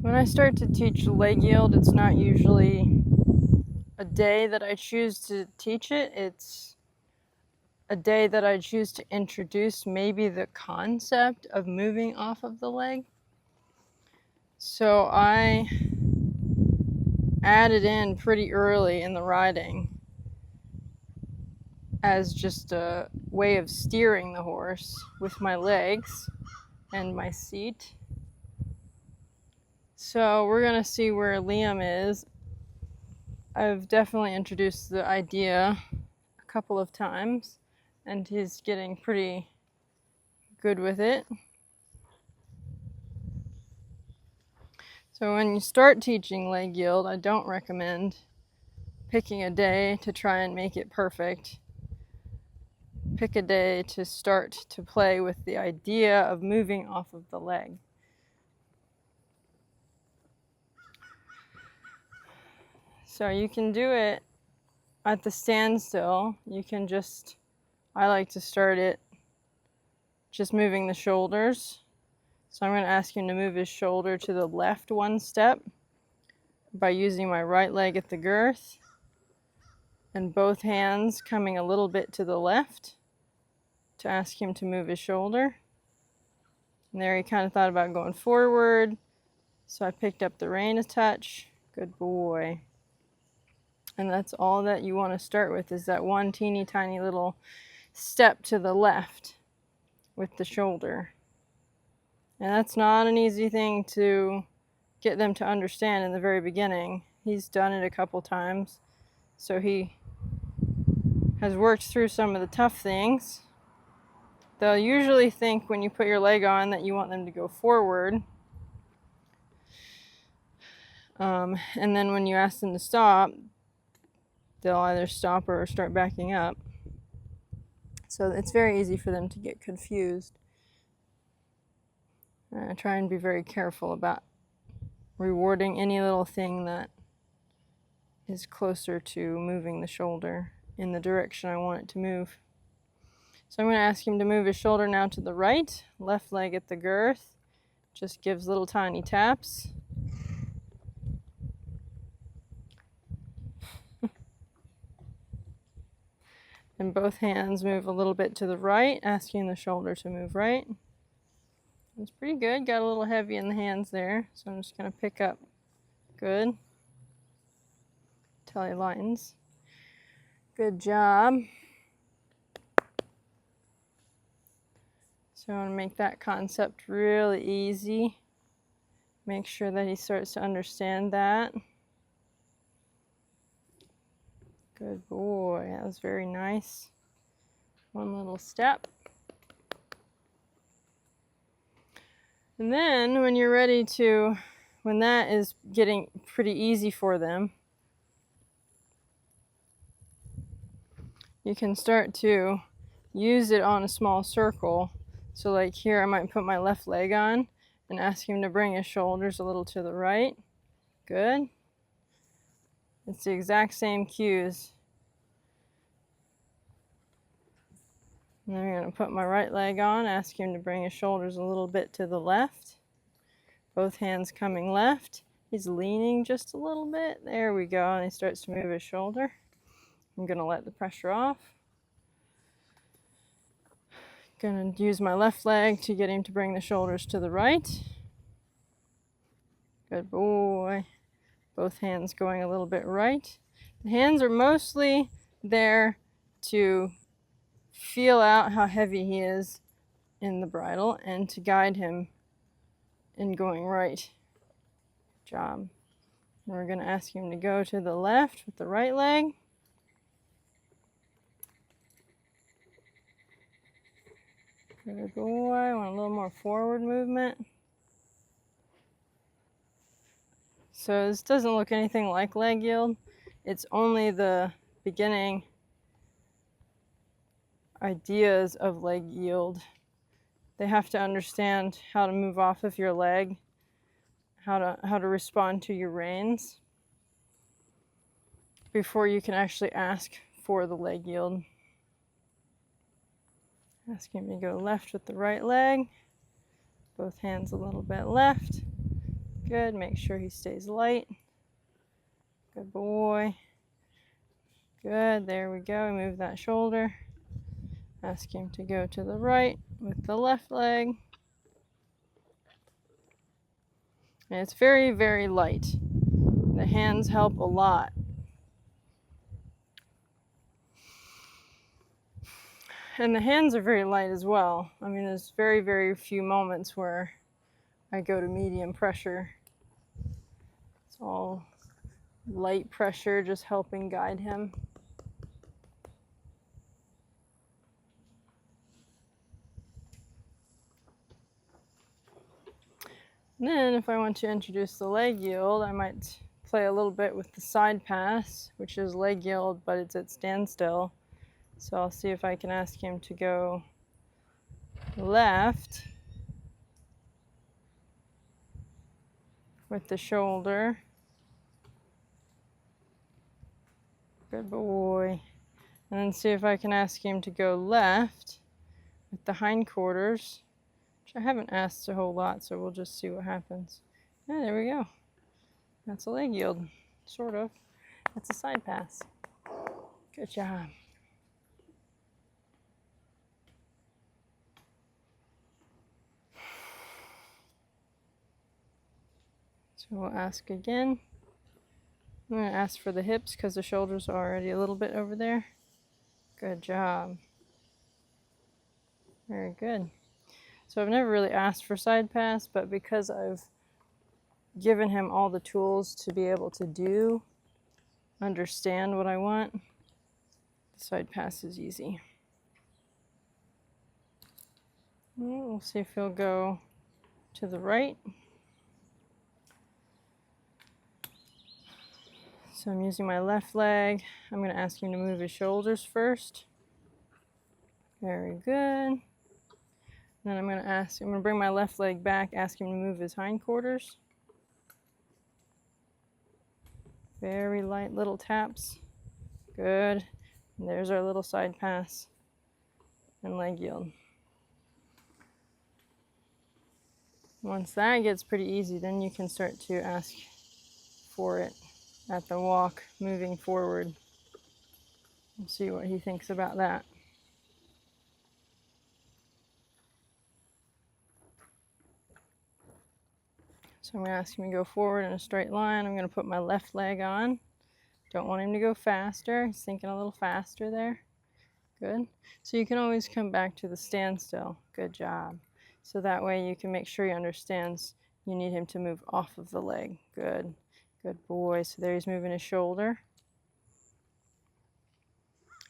When I start to teach leg yield, it's not usually a day that I choose to teach it. It's a day that I choose to introduce maybe the concept of moving off of the leg. So I added in pretty early in the riding as just a way of steering the horse with my legs and my seat. So we're gonna see where Liam is. I've definitely introduced the idea a couple of times and he's getting pretty good with it. So when you start teaching leg yield, I don't recommend picking a day to try and make it perfect. Pick a day to start to play with the idea of moving off of the leg. So you can do it at the standstill. You can just, I like to start it just moving the shoulders. So I'm going to ask him to move his shoulder to the left one step by using my right leg at the girth and both hands coming a little bit to the left to ask him to move his shoulder. And there he kind of thought about going forward. So I picked up the rein a touch. Good boy. And that's all that you want to start with, is that one teeny tiny little step to the left with the shoulder. And that's not an easy thing to get them to understand in the very beginning. He's done it a couple times, so he has worked through some of the tough things. They'll usually think when you put your leg on that you want them to go forward. And then when you ask them to stop, they'll either stop or start backing up. So it's very easy for them to get confused. I try and be very careful about rewarding any little thing that is closer to moving the shoulder in the direction I want it to move. So I'm going to ask him to move his shoulder now to the right, left leg at the girth, just gives little tiny taps. And both hands move a little bit to the right, asking the shoulder to move right. It's pretty good. Got a little heavy in the hands there, so I'm just going to pick up. Good. Till he lightens. Good job. So I want to make that concept really easy. Make sure that he starts to understand that. Good boy. That was very nice. One little step. And then when you're ready to, when that is getting pretty easy for them, you can start to use it on a small circle. So like here I might put my left leg on and ask him to bring his shoulders a little to the right. Good. It's the exact same cues. And then I'm going to put my right leg on, ask him to bring his shoulders a little bit to the left. Both hands coming left. He's leaning just a little bit. There we go. And he starts to move his shoulder. I'm going to let the pressure off. Going to use my left leg to get him to bring the shoulders to the right. Good boy. Both hands going a little bit right. The hands are mostly there to feel out how heavy he is in the bridle and to guide him in going right. Good job. And we're going to ask him to go to the left with the right leg. Good boy. I want a little more forward movement. So this doesn't look anything like leg yield. It's only the beginning ideas of leg yield. They have to understand how to move off of your leg, how to respond to your reins before you can actually ask for the leg yield. Ask him to go left with the right leg, both hands a little bit left. good. Make sure he stays light. Good boy. Good, there we go. Move that shoulder. Ask him to go to the right with the left leg. And it's very, very light. The hands help a lot. And the hands are very light as well. I mean, there's very, very few moments where I go to medium pressure. It's all light pressure, just helping guide him. And then if I want to introduce the leg yield, I might play a little bit with the side pass, which is leg yield, but it's at standstill. So I'll see if I can ask him to go left with the shoulder. Good boy. And then see if I can ask him to go left with the hindquarters, which I haven't asked a whole lot, so we'll just see what happens. Yeah, there we go. That's a leg yield, sort of. That's a side pass. Good job. So we'll ask again. I'm going to ask for the hips because the shoulders are already a little bit over there. Good job. Very good. So I've never really asked for side pass, but because I've given him all the tools to be able to understand what I want, the side pass is easy. We'll see if he'll go to the right. So I'm using my left leg. I'm going to ask him to move his shoulders first. Very good. Then I'm going to bring my left leg back, ask him to move his hindquarters. Very light little taps. Good. And there's our little side pass and leg yield. Once that gets pretty easy, then you can start to ask for it at the walk, moving forward. We'll see what he thinks about that. So I'm going to ask him to go forward in a straight line. I'm going to put my left leg on. Don't want him to go faster. He's thinking a little faster there. Good. So you can always come back to the standstill. Good job. So that way you can make sure he understands you need him to move off of the leg. Good. Good boy. So there he's moving his shoulder.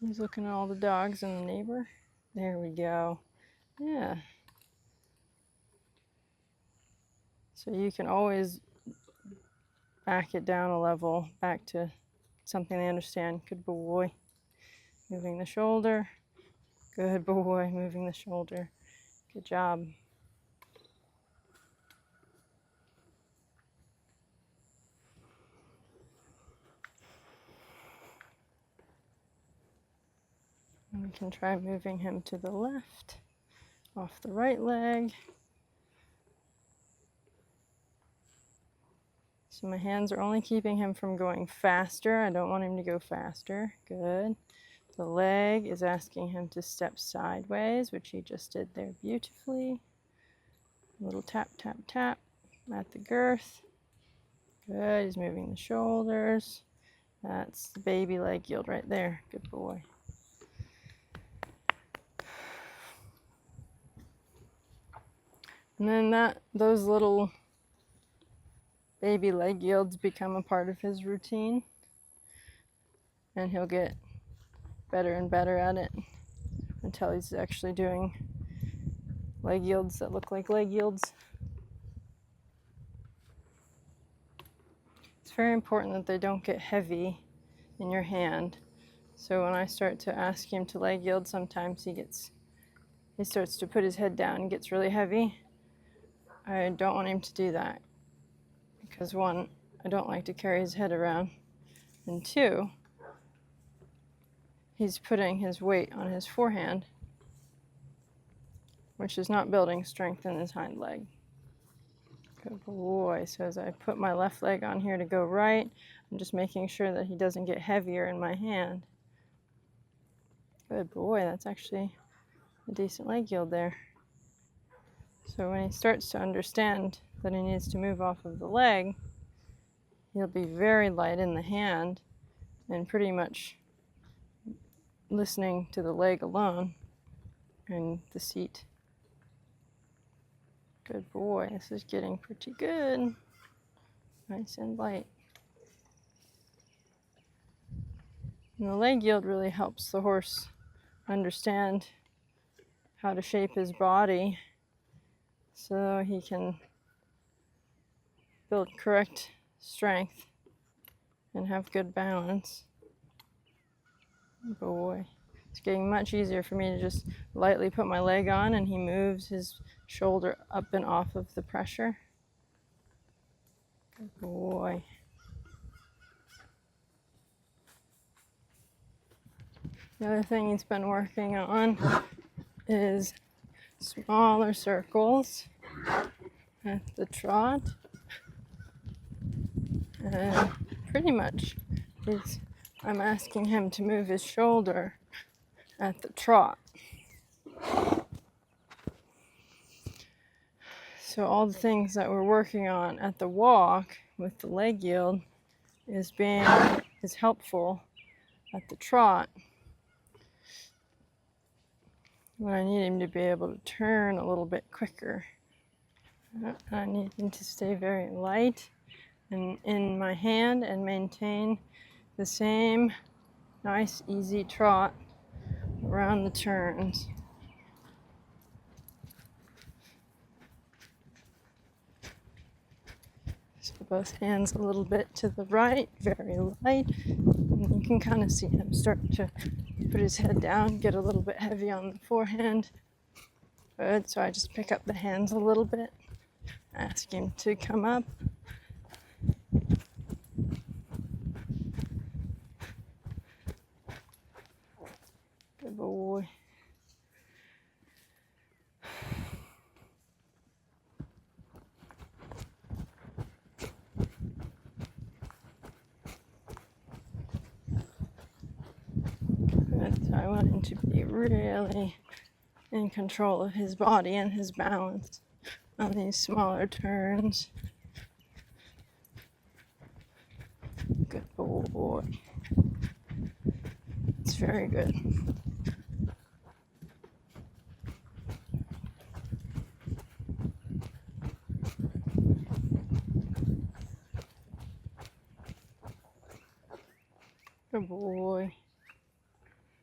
He's looking at all the dogs and the neighbor. There we go. Yeah. So you can always back it down a level, back to something they understand. Good boy. Moving the shoulder. Good boy. Moving the shoulder. Good job. And we can try moving him to the left, off the right leg. So my hands are only keeping him from going faster. I don't want him to go faster. Good. The leg is asking him to step sideways, which he just did there beautifully. A little tap, tap, tap at the girth. Good. He's moving the shoulders. That's the baby leg yield right there. Good boy. And then those little baby leg yields become a part of his routine, and he'll get better and better at it until he's actually doing leg yields that look like leg yields. It's very important that they don't get heavy in your hand. So when I start to ask him to leg yield, sometimes he starts to put his head down and gets really heavy. I don't want him to do that because one, I don't like to carry his head around, and two, he's putting his weight on his forehand, which is not building strength in his hind leg. Good boy. So as I put my left leg on here to go right, I'm just making sure that he doesn't get heavier in my hand. Good boy. That's actually a decent leg yield there. So when he starts to understand that he needs to move off of the leg, he'll be very light in the hand and pretty much listening to the leg alone and the seat. Good boy. This is getting pretty good. Nice and light. And the leg yield really helps the horse understand how to shape his body so he can build correct strength and have good balance. Good boy. It's getting much easier for me to just lightly put my leg on and he moves his shoulder up and off of the pressure. Good boy. The other thing he's been working on is smaller circles at the trot. And pretty much I'm asking him to move his shoulder at the trot. So all the things that we're working on at the walk with the leg yield is helpful at the trot when I need him to be able to turn a little bit quicker. I need him to stay very light and in my hand and maintain the same nice easy trot around the turns. So both hands a little bit to the right, very light. And you can kind of see him start to put his head down, get a little bit heavy on the forehand. Good, so I just pick up the hands a little bit, ask him to come up. Good boy. Good. So I want him to be really in control of his body and his balance on these smaller turns. Good boy. It's very good. Good boy.